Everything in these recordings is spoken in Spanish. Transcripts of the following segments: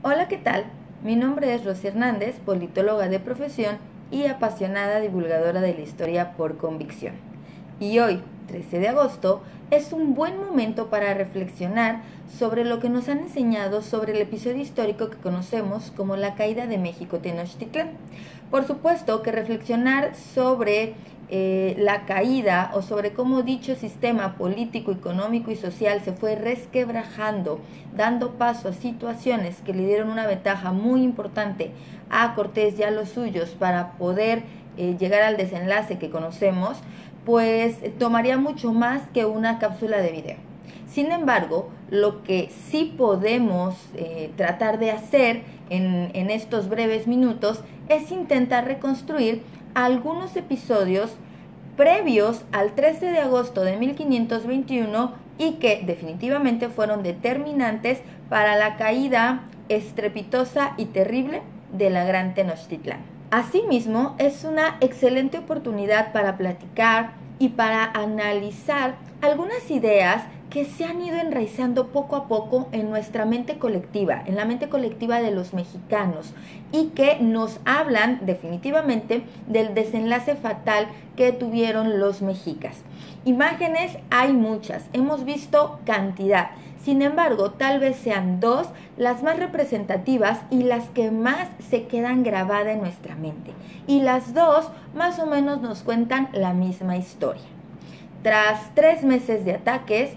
Hola, ¿qué tal? Mi nombre es Rosy Hernández, politóloga de profesión y apasionada divulgadora de la historia por convicción. Y hoy, 13 de agosto, es un buen momento para reflexionar sobre lo que nos han enseñado sobre el episodio histórico que conocemos como la caída de México Tenochtitlán. Por supuesto que reflexionar sobre la caída o sobre cómo dicho sistema político, económico y social se fue resquebrajando, dando paso a situaciones que le dieron una ventaja muy importante a Cortés y a los suyos para poder llegar al desenlace que conocemos, pues tomaría mucho más que una cápsula de video. Sin embargo, lo que sí podemos tratar de hacer en estos breves minutos es intentar reconstruir algunos episodios previos al 13 de agosto de 1521 y que definitivamente fueron determinantes para la caída estrepitosa y terrible de la Gran Tenochtitlán. Asimismo, es una excelente oportunidad para platicar y para analizar algunas ideas que se han ido enraizando poco a poco en nuestra mente colectiva, en la mente colectiva de los mexicanos, y que nos hablan definitivamente del desenlace fatal que tuvieron los mexicas. Imágenes hay muchas, hemos visto cantidad. Sin embargo, tal vez sean dos las más representativas y las que más se quedan grabadas en nuestra mente. Y las dos más o menos nos cuentan la misma historia. Tras 3 meses de ataques,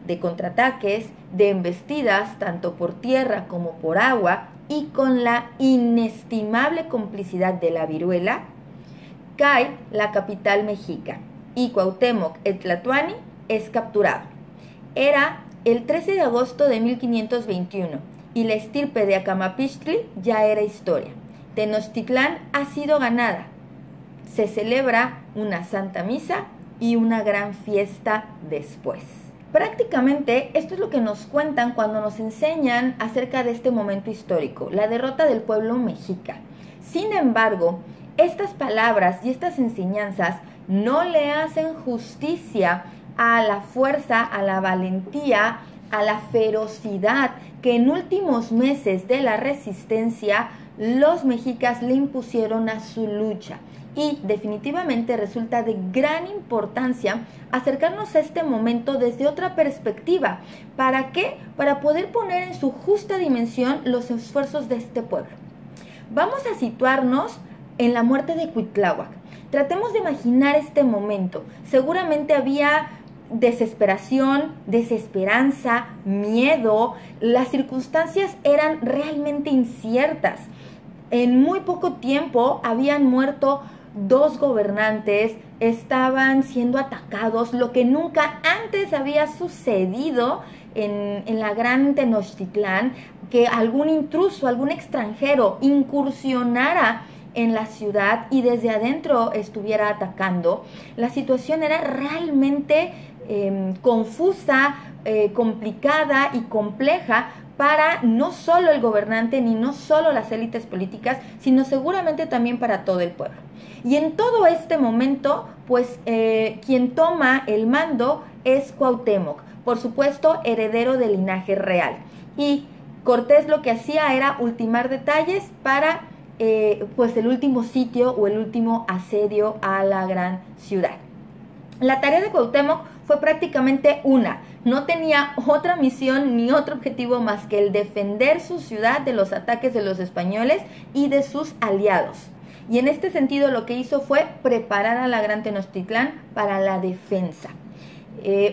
de contraataques, de embestidas tanto por tierra como por agua y con la inestimable complicidad de la viruela, cae la capital mexica y Cuauhtémoc Tlatoani es capturado. Era el 13 de agosto de 1521 y la estirpe de Acamapixtli ya era historia. Tenochtitlán ha sido ganada. Se celebra una santa misa y una gran fiesta después. Prácticamente esto es lo que nos cuentan cuando nos enseñan acerca de este momento histórico, la derrota del pueblo mexica. Sin embargo, estas palabras y estas enseñanzas no le hacen justicia a la fuerza, a la valentía, a la ferocidad que en últimos meses de la resistencia los mexicas le impusieron a su lucha. Y definitivamente resulta de gran importancia acercarnos a este momento desde otra perspectiva. ¿Para qué? Para poder poner en su justa dimensión los esfuerzos de este pueblo. Vamos a situarnos en la muerte de Cuitláhuac. Tratemos de imaginar este momento. Seguramente había desesperación, desesperanza, miedo. Las circunstancias eran realmente inciertas. En muy poco tiempo habían muerto 2 gobernantes, estaban siendo atacados, lo que nunca antes había sucedido en la Gran Tenochtitlán, que algún intruso, algún extranjero incursionara en la ciudad y desde adentro estuviera atacando. La situación era realmente confusa, complicada y compleja para no solo el gobernante ni no solo las élites políticas, sino seguramente también para todo el pueblo. Y en todo este momento, pues quien toma el mando es Cuauhtémoc, por supuesto heredero del linaje real. Y Cortés lo que hacía era ultimar detalles para pues el último sitio o el último asedio a la gran ciudad. La tarea de Cuauhtémoc fue prácticamente una. No tenía otra misión ni otro objetivo más que el defender su ciudad de los ataques de los españoles y de sus aliados. Y en este sentido lo que hizo fue preparar a la Gran Tenochtitlán para la defensa.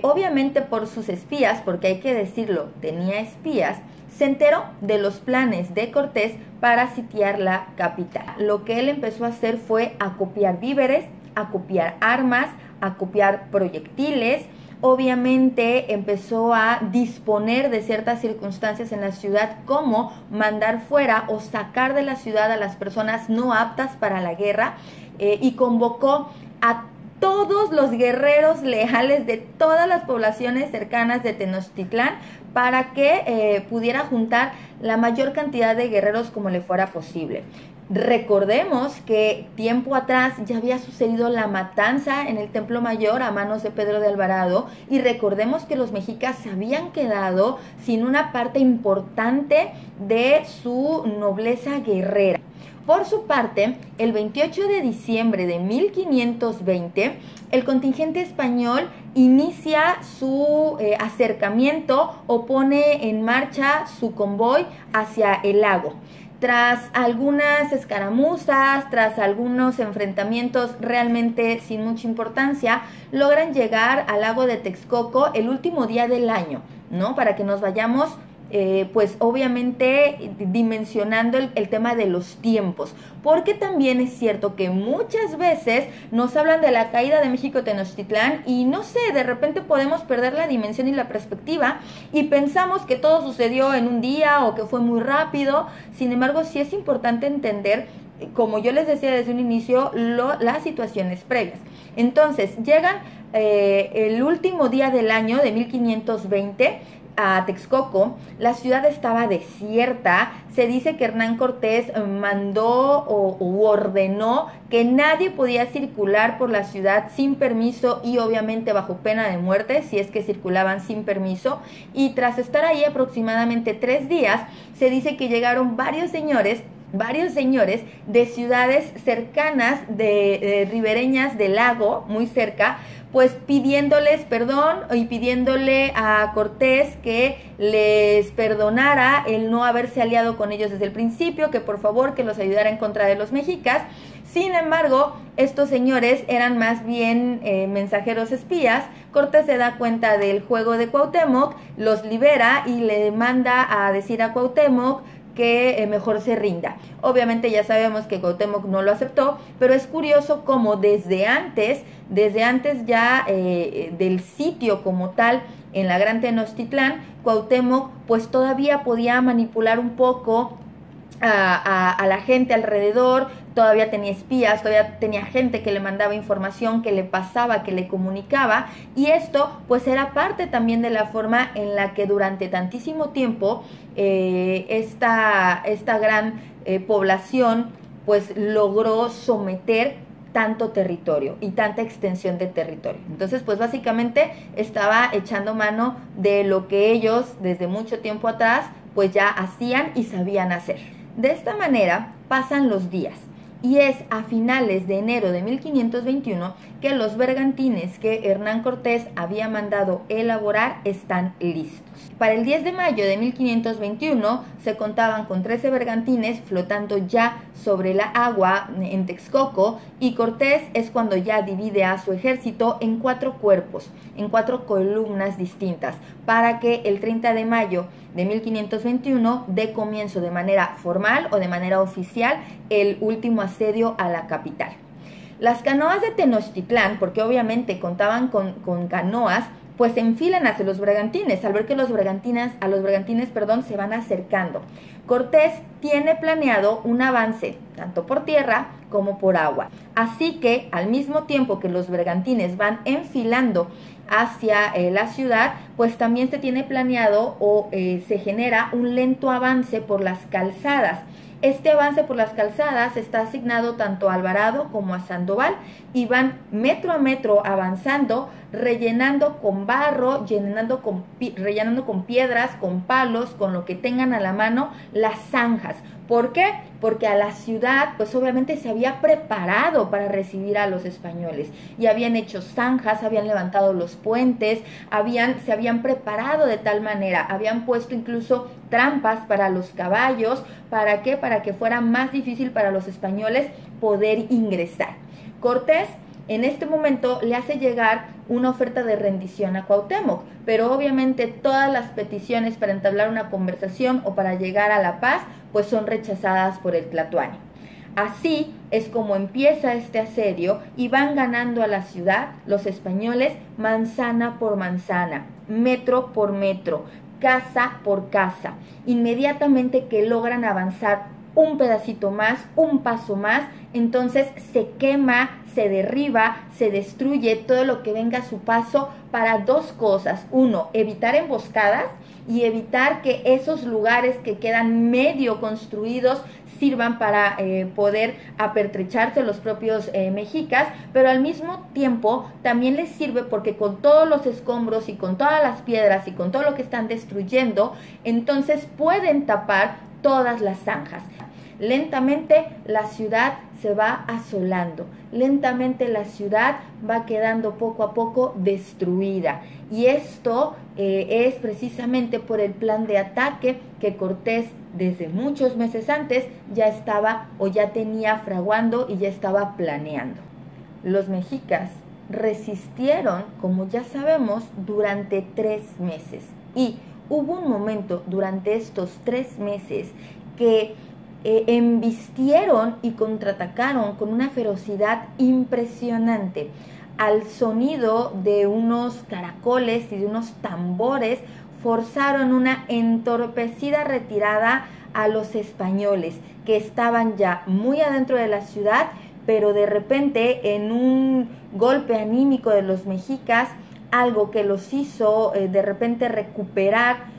Obviamente por sus espías, porque hay que decirlo, tenía espías, se enteró de los planes de Cortés para sitiar la capital. Lo que él empezó a hacer fue acopiar víveres, acopiar armas, acopiar proyectiles. Obviamente empezó a disponer de ciertas circunstancias en la ciudad, como mandar fuera o sacar de la ciudad a las personas no aptas para la guerra, y convocó a todos los guerreros leales de todas las poblaciones cercanas de Tenochtitlán para que pudiera juntar la mayor cantidad de guerreros como le fuera posible. Recordemos que tiempo atrás ya había sucedido la matanza en el Templo Mayor a manos de Pedro de Alvarado, y recordemos que los mexicas se habían quedado sin una parte importante de su nobleza guerrera. Por su parte, el 28 de diciembre de 1520, el contingente español inicia su acercamiento o pone en marcha su convoy hacia el lago. Tras algunas escaramuzas, tras algunos enfrentamientos realmente sin mucha importancia, logran llegar al lago de Texcoco el último día del año, ¿no? Para que nos vayamos pues obviamente dimensionando el tema de los tiempos, porque también es cierto que muchas veces nos hablan de la caída de México Tenochtitlán y no sé, de repente podemos perder la dimensión y la perspectiva y pensamos que todo sucedió en un día o que fue muy rápido. Sin embargo, sí es importante entender, como yo les decía desde un inicio, las situaciones previas. Entonces, llegan el último día del año de 1520 a Texcoco. La ciudad estaba desierta. Se dice que Hernán Cortés mandó u ordenó que nadie podía circular por la ciudad sin permiso y obviamente bajo pena de muerte si es que circulaban sin permiso. Y tras estar ahí aproximadamente 3 días, se dice que llegaron varios señores de ciudades cercanas, de ribereñas del lago, muy cerca, pues pidiéndoles perdón y pidiéndole a Cortés que les perdonara el no haberse aliado con ellos desde el principio, que por favor que los ayudara en contra de los mexicas. Sin embargo, estos señores eran más bien mensajeros espías. Cortés se da cuenta del juego de Cuauhtémoc, los libera y le manda a decir a Cuauhtémoc que mejor se rinda. Obviamente ya sabemos que Cuauhtémoc no lo aceptó, pero es curioso cómo desde antes ya del sitio como tal en la Gran Tenochtitlán, Cuauhtémoc pues todavía podía manipular un poco a la gente alrededor, todavía tenía espías, todavía tenía gente que le mandaba información, que le pasaba, que le comunicaba, y esto pues era parte también de la forma en la que durante tantísimo tiempo esta gran población pues logró someter tanto territorio y tanta extensión de territorio. Entonces pues básicamente estaba echando mano de lo que ellos desde mucho tiempo atrás pues ya hacían y sabían hacer. De esta manera pasan los días y es a finales de enero de 1521 que los bergantines que Hernán Cortés había mandado elaborar están listos. Para el 10 de mayo de 1521 se contaban con 13 bergantines flotando ya sobre la agua en Texcoco, y Cortés es cuando ya divide a su ejército en 4 cuerpos, en 4 columnas distintas, para que el 30 de mayo de 1521 dé comienzo de manera formal o de manera oficial el último asedio a la capital. Las canoas de Tenochtitlán, porque obviamente contaban con canoas, pues se enfilan hacia los bergantines al ver que a los bergantines se van acercando. Cortés tiene planeado un avance tanto por tierra como por agua, así que al mismo tiempo que los bergantines van enfilando hacia la ciudad, pues también se tiene planeado o se genera un lento avance por las calzadas. Este avance por las calzadas está asignado tanto a Alvarado como a Sandoval y van metro a metro avanzando, rellenando con barro, rellenando con piedras, con palos, con lo que tengan a la mano, las zanjas. ¿Por qué? Porque a la ciudad pues obviamente se había preparado para recibir a los españoles y habían hecho zanjas, habían levantado los puentes, se habían preparado de tal manera, habían puesto incluso trampas para los caballos. ¿Para qué? Para que fuera más difícil para los españoles poder ingresar. Cortés en este momento le hace llegar una oferta de rendición a Cuauhtémoc, pero obviamente todas las peticiones para entablar una conversación o para llegar a la paz pues son rechazadas por el tlatoani. Así es como empieza este asedio y van ganando a la ciudad los españoles manzana por manzana, metro por metro, casa por casa. Inmediatamente que logran avanzar un pedacito más, un paso más, entonces se quema, se derriba, se destruye todo lo que venga a su paso para 2 cosas. 1, evitar emboscadas, y evitar que esos lugares que quedan medio construidos sirvan para poder apertrecharse los propios mexicas, pero al mismo tiempo también les sirve porque con todos los escombros y con todas las piedras y con todo lo que están destruyendo, entonces pueden tapar todas las zanjas. Lentamente la ciudad se va asolando, lentamente la ciudad va quedando poco a poco destruida, y esto es precisamente por el plan de ataque que Cortés desde muchos meses antes ya estaba o ya tenía fraguando y ya estaba planeando. Los mexicas resistieron, como ya sabemos, durante 3 meses, y hubo un momento durante estos 3 meses que embistieron y contraatacaron con una ferocidad impresionante. Al sonido de unos caracoles y de unos tambores, forzaron una entorpecida retirada a los españoles, que estaban ya muy adentro de la ciudad, pero de repente, en un golpe anímico de los mexicas, algo que los hizo de repente recuperar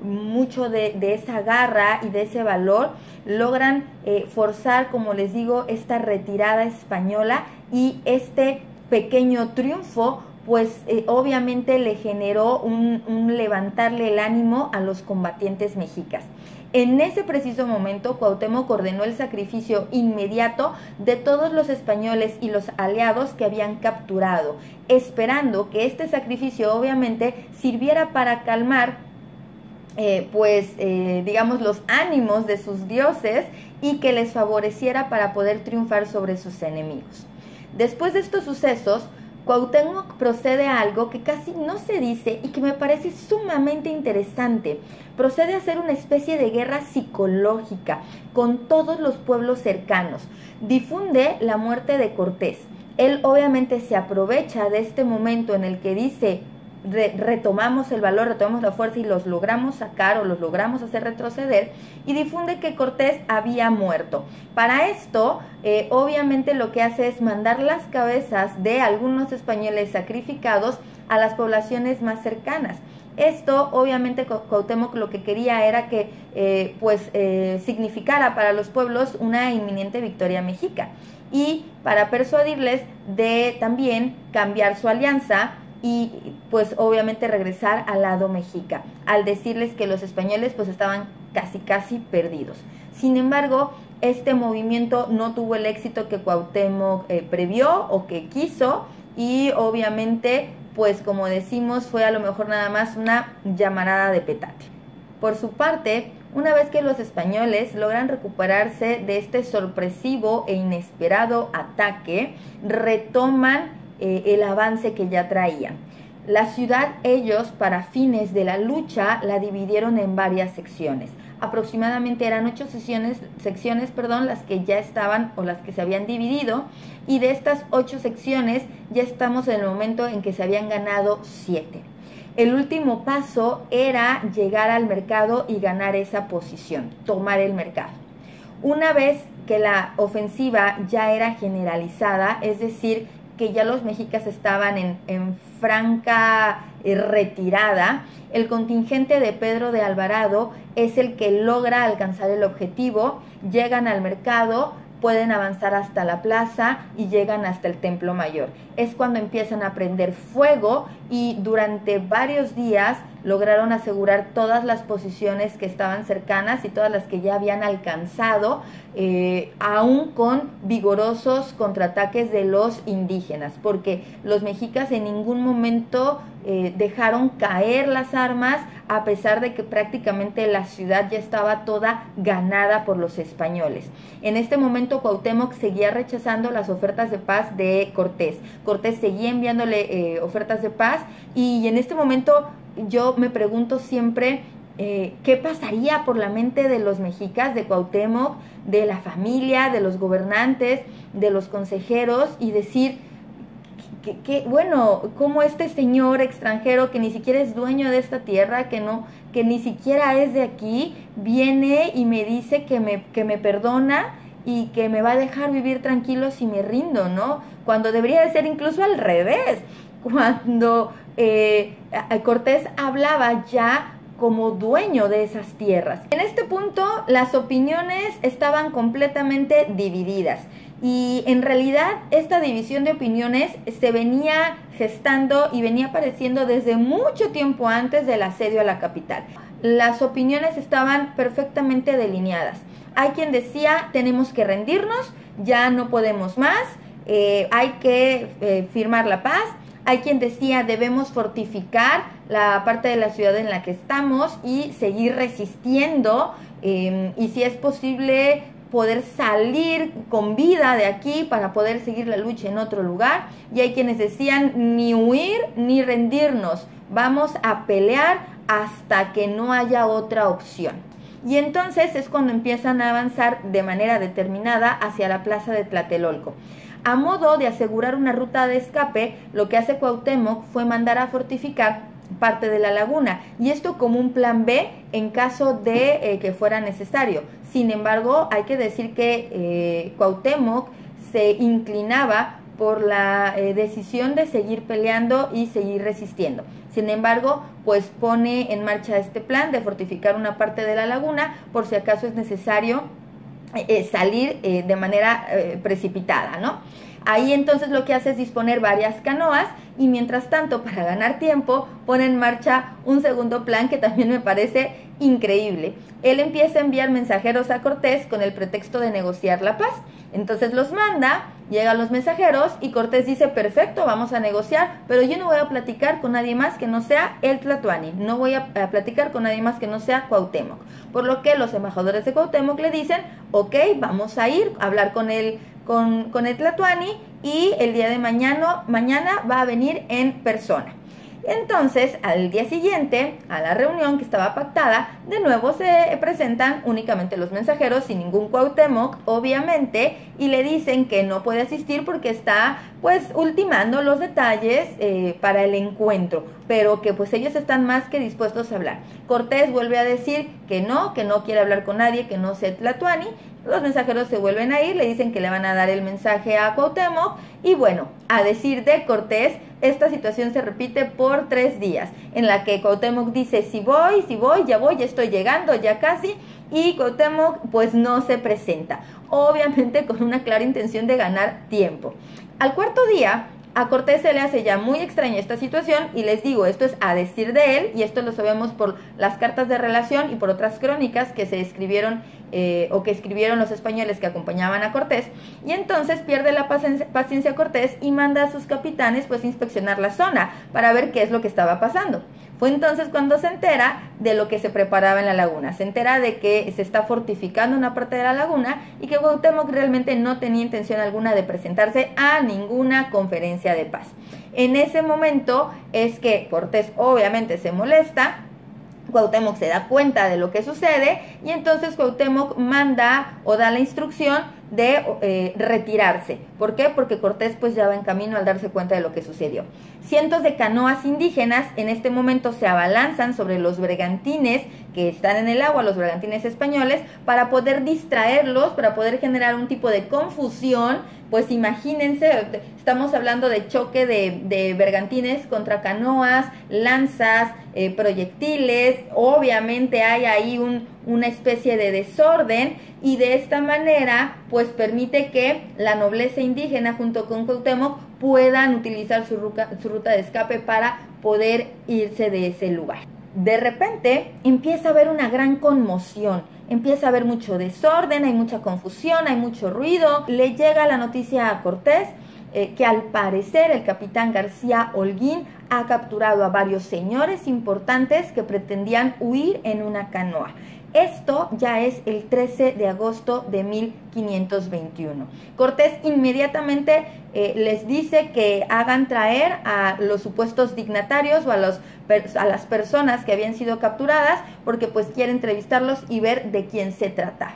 mucho de esa garra y de ese valor, logran forzar, como les digo, esta retirada española, y este pequeño triunfo pues obviamente le generó un levantarle el ánimo a los combatientes mexicas. En ese preciso momento, Cuauhtémoc ordenó el sacrificio inmediato de todos los españoles y los aliados que habían capturado, esperando que este sacrificio obviamente sirviera para calmar digamos, los ánimos de sus dioses, y que les favoreciera para poder triunfar sobre sus enemigos. Después de estos sucesos, Cuauhtémoc procede a algo que casi no se dice y que me parece sumamente interesante. Procede a hacer una especie de guerra psicológica con todos los pueblos cercanos. Difunde la muerte de Cortés. Él obviamente se aprovecha de este momento en el que dice: retomamos el valor, retomamos la fuerza y los logramos sacar o los logramos hacer retroceder, y difunde que Cortés había muerto. Para esto, obviamente lo que hace es mandar las cabezas de algunos españoles sacrificados a las poblaciones más cercanas. Esto, obviamente, Cuauhtémoc lo que quería era que significara para los pueblos una inminente victoria mexica, y para persuadirles de también cambiar su alianza y pues obviamente regresar al lado mexica, al decirles que los españoles pues estaban casi perdidos. Sin embargo, este movimiento no tuvo el éxito que Cuauhtémoc previó o que quiso, y obviamente pues como decimos, fue a lo mejor nada más una llamarada de petate. Por su parte, una vez que los españoles logran recuperarse de este sorpresivo e inesperado ataque, retoman el avance que ya traían. La ciudad, ellos, para fines de la lucha, la dividieron en varias secciones. Aproximadamente eran 8 secciones, las que ya estaban o las que se habían dividido, y de estas 8 secciones ya estamos en el momento en que se habían ganado 7. El último paso era llegar al mercado y ganar esa posición, tomar el mercado. Una vez que la ofensiva ya era generalizada, es decir, que ya los mexicas estaban en franca retirada, el contingente de Pedro de Alvarado es el que logra alcanzar el objetivo. Llegan al mercado, pueden avanzar hasta la plaza y llegan hasta el Templo Mayor. Es cuando empiezan a prender fuego, y durante varios días lograron asegurar todas las posiciones que estaban cercanas y todas las que ya habían alcanzado, aún con vigorosos contraataques de los indígenas, porque los mexicas en ningún momento dejaron caer las armas, a pesar de que prácticamente la ciudad ya estaba toda ganada por los españoles. En este momento Cuauhtémoc seguía rechazando las ofertas de paz de Cortés. Cortés seguía enviándole ofertas de paz, y en este momento yo me pregunto siempre qué pasaría por la mente de los mexicas, de Cuauhtémoc, de la familia, de los gobernantes, de los consejeros, y decir bueno, como este señor extranjero que ni siquiera es dueño de esta tierra, que ni siquiera es de aquí, viene y me dice que me perdona y que me va a dejar vivir tranquilo si me rindo, ¿no? Cuando debería de ser incluso al revés. Cuando Cortés hablaba ya como dueño de esas tierras. En este punto las opiniones estaban completamente divididas y en realidad esta división de opiniones se venía gestando y venía apareciendo desde mucho tiempo antes del asedio a la capital. Las opiniones estaban perfectamente delineadas. Hay quien decía tenemos que rendirnos, ya no podemos más, hay que firmar la paz. Hay quien decía debemos fortificar la parte de la ciudad en la que estamos y seguir resistiendo y si es posible poder salir con vida de aquí para poder seguir la lucha en otro lugar. Y hay quienes decían ni huir ni rendirnos, vamos a pelear hasta que no haya otra opción. Y entonces es cuando empiezan a avanzar de manera determinada hacia la plaza de Tlatelolco. A modo de asegurar una ruta de escape, lo que hace Cuauhtémoc fue mandar a fortificar parte de la laguna, y esto como un plan B en caso de que fuera necesario. Sin embargo, hay que decir que Cuauhtémoc se inclinaba por la decisión de seguir peleando y seguir resistiendo. Sin embargo, pues pone en marcha este plan de fortificar una parte de la laguna por si acaso es necesario salir de manera precipitada, ¿no? Ahí entonces lo que hace es disponer varias canoas y mientras tanto, para ganar tiempo, pone en marcha un segundo plan que también me parece increíble. Él empieza a enviar mensajeros a Cortés con el pretexto de negociar la paz. Entonces los manda, llegan los mensajeros y Cortés dice, perfecto, vamos a negociar, pero yo no voy a platicar con nadie más que no sea el Tlatoani, no voy a platicar con nadie más que no sea Cuauhtémoc. Por lo que los embajadores de Cuauhtémoc le dicen, ok, vamos a ir a hablar con el Tlatoani y el día de mañana va a venir en persona. Entonces, al día siguiente, a la reunión que estaba pactada, de nuevo se presentan únicamente los mensajeros, sin ningún Cuauhtémoc, obviamente, y le dicen que no puede asistir porque está, pues, ultimando los detalles para el encuentro, pero que, pues, ellos están más que dispuestos a hablar. Cortés vuelve a decir que no quiere hablar con nadie, que no sea Tlatoani. Los mensajeros se vuelven a ir, le dicen que le van a dar el mensaje a Cuauhtémoc y bueno, a decir de Cortés, esta situación se repite por 3 días, en la que Cuauhtémoc dice, si voy, ya voy, ya estoy llegando, ya casi, y Cuauhtémoc pues no se presenta, obviamente con una clara intención de ganar tiempo. Al cuarto día, a Cortés se le hace ya muy extraña esta situación y les digo, esto es a decir de él y esto lo sabemos por las cartas de relación y por otras crónicas que se escribieron o que escribieron los españoles que acompañaban a Cortés, y entonces pierde la paciencia Cortés y manda a sus capitanes pues inspeccionar la zona para ver qué es lo que estaba pasando. Fue entonces cuando se entera de lo que se preparaba en la laguna, se entera de que se está fortificando una parte de la laguna y que Cuauhtémoc realmente no tenía intención alguna de presentarse a ninguna conferencia de paz. En ese momento es que Cortés obviamente se molesta, Cuauhtémoc se da cuenta de lo que sucede y entonces Cuauhtémoc manda o da la instrucción de retirarse. ¿Por qué? Porque Cortés pues ya va en camino al darse cuenta de lo que sucedió. Cientos de canoas indígenas en este momento se abalanzan sobre los bergantines que están en el agua, los bergantines españoles, para poder distraerlos, para poder generar un tipo de confusión. Pues imagínense, estamos hablando de choque de bergantines contra canoas, lanzas, proyectiles, obviamente hay ahí una especie de desorden y de esta manera pues permite que la nobleza indígena junto con Cuauhtémoc puedan utilizar su ruta de escape para poder irse de ese lugar. De repente empieza a haber una gran conmoción, empieza a haber mucho desorden, hay mucha confusión, hay mucho ruido. Le llega la noticia a Cortés que al parecer el capitán García Holguín ha capturado a varios señores importantes que pretendían huir en una canoa. Esto ya es el 13 de agosto de 1521. Cortés inmediatamente les dice que hagan traer a los supuestos dignatarios o a las personas que habían sido capturadas porque pues quiere entrevistarlos y ver de quién se trataba.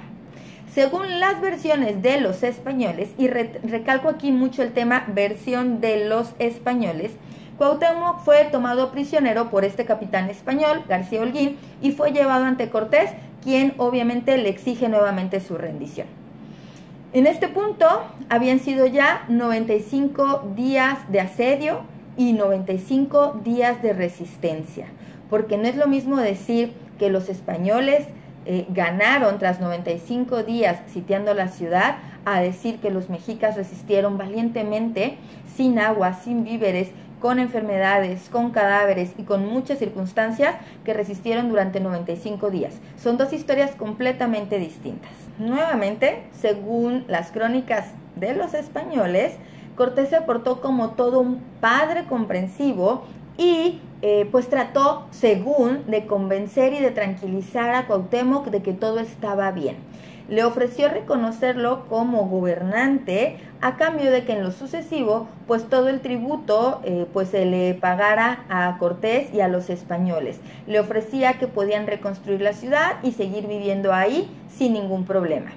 Según las versiones de los españoles, y recalco aquí mucho el tema versión de los españoles, Cuauhtémoc fue tomado prisionero por este capitán español, García Holguín, y fue llevado ante Cortés, quien obviamente le exige nuevamente su rendición. En este punto habían sido ya 95 días de asedio y 95 días de resistencia. porque no es lo mismo decir que los españoles ganaron tras 95 días sitiando la ciudad, a decir que los mexicas resistieron valientemente, sin agua, sin víveres, con enfermedades, con cadáveres y con muchas circunstancias, que resistieron durante 95 días. Son dos historias completamente distintas. Nuevamente, según las crónicas de los españoles, Cortés se portó como todo un padre comprensivo y pues trató, según, de convencer y de tranquilizar a Cuauhtémoc de que todo estaba bien. Le ofreció reconocerlo como gobernante a cambio de que en lo sucesivo pues todo el tributo pues se le pagara a Cortés y a los españoles. Le ofrecía que podían reconstruir la ciudad y seguir viviendo ahí sin ningún problema.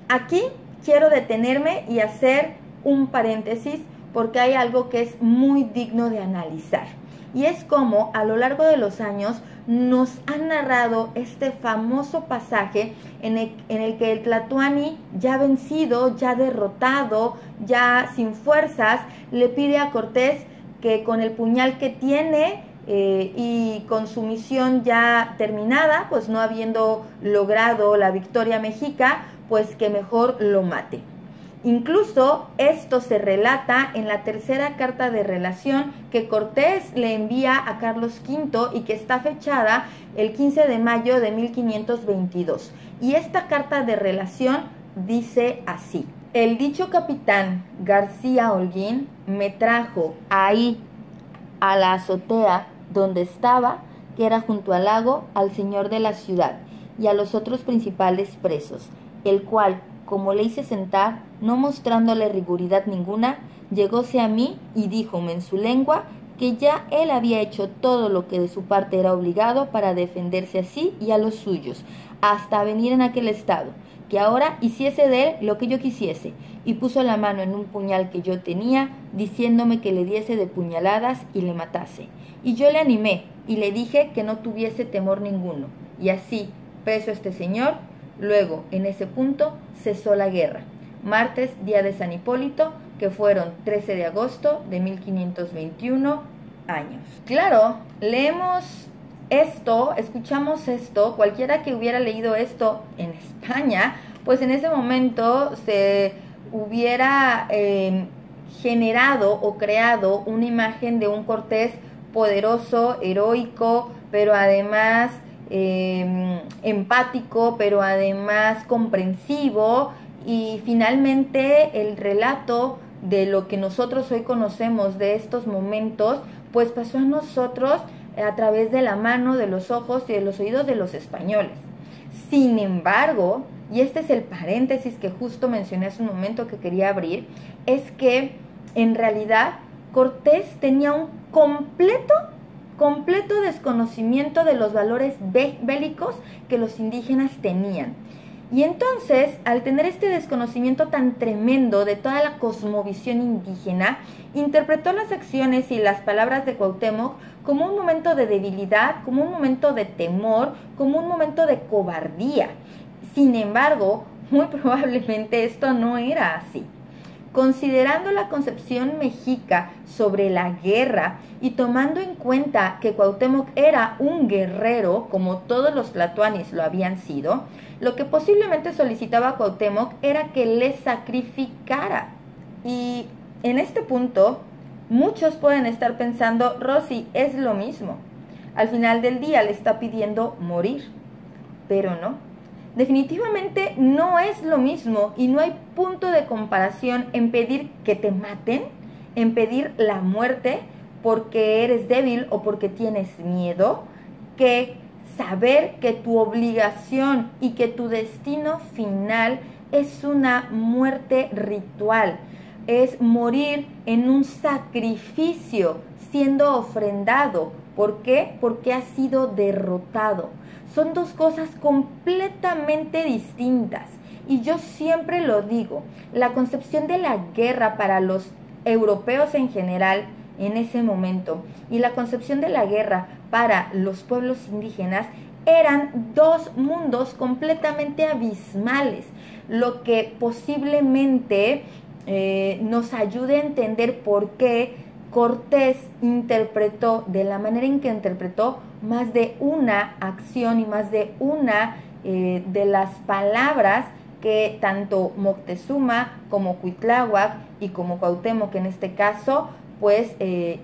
Aquí quiero detenerme y hacer un paréntesis porque hay algo que es muy digno de analizar. Y es como a lo largo de los años nos han narrado este famoso pasaje en el que el Tlatoani, ya vencido, ya derrotado, ya sin fuerzas, le pide a Cortés que con el puñal que tiene y con su misión ya terminada, pues no habiendo logrado la victoria mexica, pues que mejor lo mate. Incluso esto se relata en la tercera carta de relación que Cortés le envía a Carlos V y que está fechada el 15 de mayo de 1522. Y esta carta de relación dice así: el dicho capitán García Holguín me trajo ahí a la azotea donde estaba, que era junto al lago, al señor de la ciudad y a los otros principales presos, el cual, como le hice sentar, no mostrándole riguridad ninguna, llegóse a mí y díjome en su lengua que ya él había hecho todo lo que de su parte era obligado para defenderse a sí y a los suyos, hasta venir en aquel estado, que ahora hiciese de él lo que yo quisiese, y puso la mano en un puñal que yo tenía, diciéndome que le diese de puñaladas y le matase. Y yo le animé y le dije que no tuviese temor ninguno, y así, preso este señor, luego, en ese punto, cesó la guerra. Martes, día de San Hipólito, que fueron 13 de agosto de 1521 años. Claro, leemos esto, escuchamos esto, cualquiera que hubiera leído esto en España, pues en ese momento se hubiera generado o creado una imagen de un Cortés poderoso, heroico, pero además empático, pero además comprensivo, y finalmente el relato de lo que nosotros hoy conocemos de estos momentos, pues pasó a nosotros a través de la mano, de los ojos y de los oídos de los españoles. Sin embargo, y este es el paréntesis que justo mencioné hace un momento que quería abrir, es que en realidad Cortés tenía un completo desconocimiento de los valores bélicos que los indígenas tenían. Y entonces, al tener este desconocimiento tan tremendo de toda la cosmovisión indígena, interpretó las acciones y las palabras de Cuauhtémoc como un momento de debilidad, como un momento de temor, como un momento de cobardía. Sin embargo, muy probablemente esto no era así. Considerando la concepción mexica sobre la guerra y tomando en cuenta que Cuauhtémoc era un guerrero, como todos los tlatoanis lo habían sido, lo que posiblemente solicitaba Cuauhtémoc era que le sacrificara. Y en este punto, muchos pueden estar pensando, Rosy, es lo mismo. Al final del día le está pidiendo morir, pero no. Definitivamente no es lo mismo y no hay punto de comparación en pedir que te maten, en pedir la muerte porque eres débil o porque tienes miedo, que saber que tu obligación y que tu destino final es una muerte ritual, es morir en un sacrificio, siendo ofrendado. ¿Por qué? Porque has sido derrotado. Son dos cosas completamente distintas. Y yo siempre lo digo, la concepción de la guerra para los europeos en general en ese momento y la concepción de la guerra para los pueblos indígenas eran dos mundos completamente abismales, lo que posiblemente nos ayude a entender por qué Cortés interpretó, de la manera en que interpretó, más de una acción y más de una de las palabras que tanto Moctezuma como Cuitláhuac y como Cuauhtémoc en este caso, pues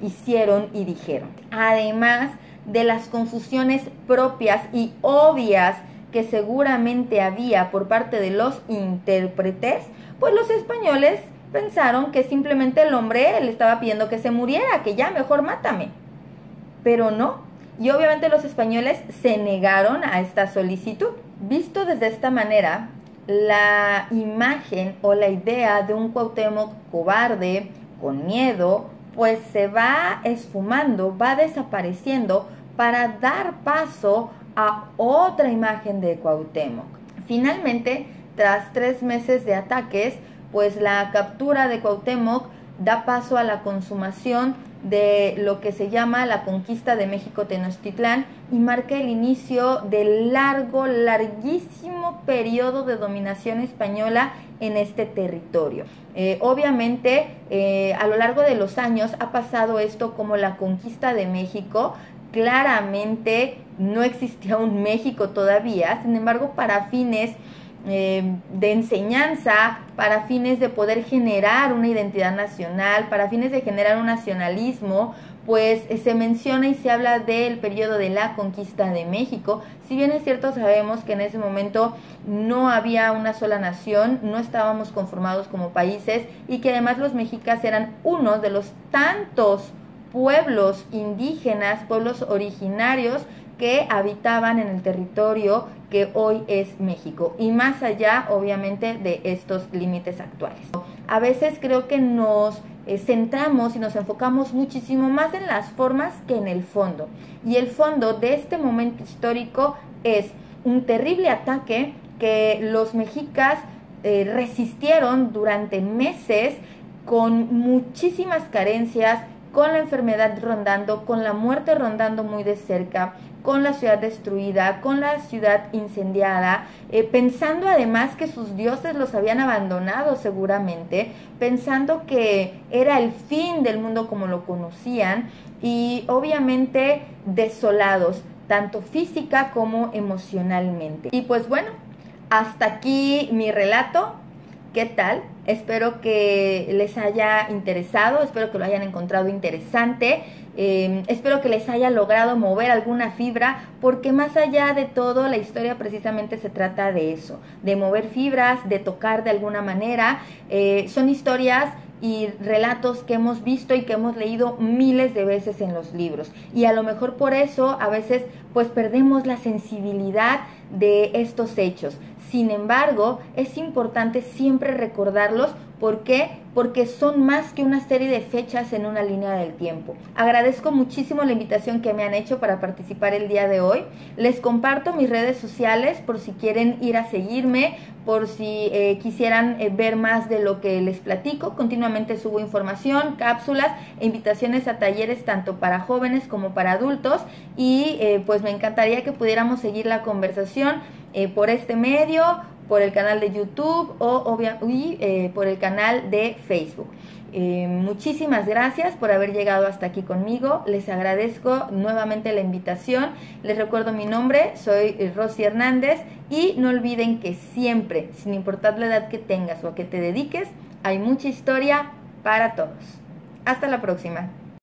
hicieron y dijeron. Además de las confusiones propias y obvias que seguramente había por parte de los intérpretes, pues los españoles pensaron que simplemente el hombre le estaba pidiendo que se muriera, que ya mejor mátame. Pero no, y obviamente los españoles se negaron a esta solicitud. Visto desde esta manera, la imagen o la idea de un Cuauhtémoc cobarde, con miedo, pues se va esfumando, va desapareciendo para dar paso a otra imagen de Cuauhtémoc. Finalmente, tras 3 meses de ataques, pues la captura de Cuauhtémoc da paso a la consumación de lo que se llama la conquista de México Tenochtitlán y marca el inicio del larguísimo periodo de dominación española en este territorio. Obviamente, a lo largo de los años ha pasado esto como la conquista de México. Claramente no existía un México todavía, sin embargo, para fines de enseñanza, para fines de poder generar una identidad nacional, para fines de generar un nacionalismo, pues se menciona y se habla del periodo de la conquista de México. Si bien es cierto, sabemos que en ese momento no había una sola nación, no estábamos conformados como países y que además los mexicas eran uno de los tantos pueblos indígenas, pueblos originarios que habitaban en el territorio que hoy es México y más allá obviamente de estos límites actuales. A veces creo que nos centramos y nos enfocamos muchísimo más en las formas que en el fondo, y el fondo de este momento histórico es un terrible ataque que los mexicas resistieron durante meses con muchísimas carencias, con la enfermedad rondando, con la muerte rondando muy de cerca, con la ciudad destruida, con la ciudad incendiada, pensando además que sus dioses los habían abandonado seguramente, pensando que era el fin del mundo como lo conocían y obviamente desolados, tanto física como emocionalmente. Y pues bueno, hasta aquí mi relato. ¿Qué tal? Espero que les haya interesado, espero que lo hayan encontrado interesante, espero que les haya logrado mover alguna fibra, porque más allá de todo la historia precisamente se trata de eso, de mover fibras, de tocar de alguna manera. Son historias y relatos que hemos visto y que hemos leído miles de veces en los libros, y a lo mejor por eso a veces pues perdemos la sensibilidad de estos hechos. Sin embargo, es importante siempre recordarlos. ¿Por qué? Porque son más que una serie de fechas en una línea del tiempo. Agradezco muchísimo la invitación que me han hecho para participar el día de hoy. Les comparto mis redes sociales por si quieren ir a seguirme, por si quisieran ver más de lo que les platico. Continuamente subo información, cápsulas e invitaciones a talleres tanto para jóvenes como para adultos, y pues me encantaría que pudiéramos seguir la conversación por este medio, por el canal de YouTube o por el canal de Facebook. Muchísimas gracias por haber llegado hasta aquí conmigo. Les agradezco nuevamente la invitación. Les recuerdo mi nombre, soy Rosy Hernández, y no olviden que siempre, sin importar la edad que tengas o a qué te dediques, hay mucha historia para todos. Hasta la próxima.